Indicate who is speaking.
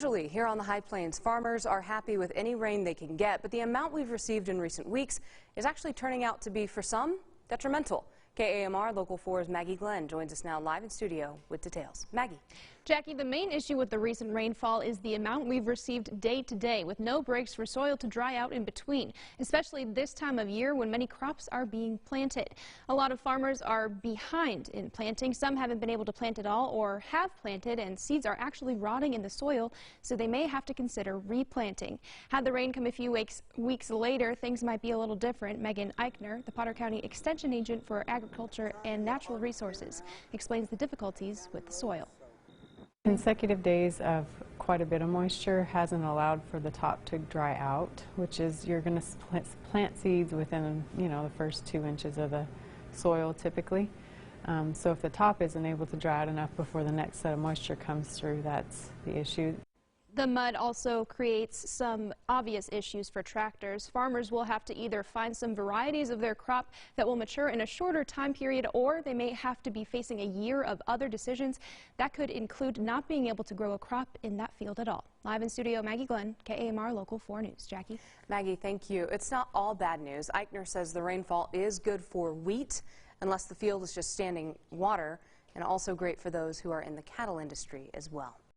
Speaker 1: Usually here on the High Plains, farmers are happy with any rain they can get, but the amount we've received in recent weeks is actually turning out to be, for some, detrimental. KAMR Local 4's Maggie Glenn joins us now live in studio with details. Maggie.
Speaker 2: Jackie, the main issue with the recent rainfall is the amount we've received day to day, with no breaks for soil to dry out in between, especially this time of year when many crops are being planted. A lot of farmers are behind in planting. Some haven't been able to plant at all or have planted, and seeds are actually rotting in the soil, so they may have to consider replanting. Had the rain come a few weeks later, things might be a little different. Megan Eichner, the Potter County Extension Agent for Agriculture and Natural Resources, explains the difficulties with the soil.
Speaker 3: Consecutive days of quite a bit of moisture hasn't allowed for the top to dry out, which is you're going to plant seeds within, the first 2 inches of the soil typically. So if the top isn't able to dry out enough before the next set of moisture comes through, that's the issue.
Speaker 2: The mud also creates some obvious issues for tractors. Farmers will have to either find some varieties of their crop that will mature in a shorter time period, or they may have to be facing a year of other decisions. That could include not being able to grow a crop in that field at all. Live in studio, Maggie Glenn, KAMR Local 4 News. Jackie.
Speaker 1: Maggie, thank you. It's not all bad news. Eichner says the rainfall is good for wheat, unless the field is just standing water, and also great for those who are in the cattle industry as well.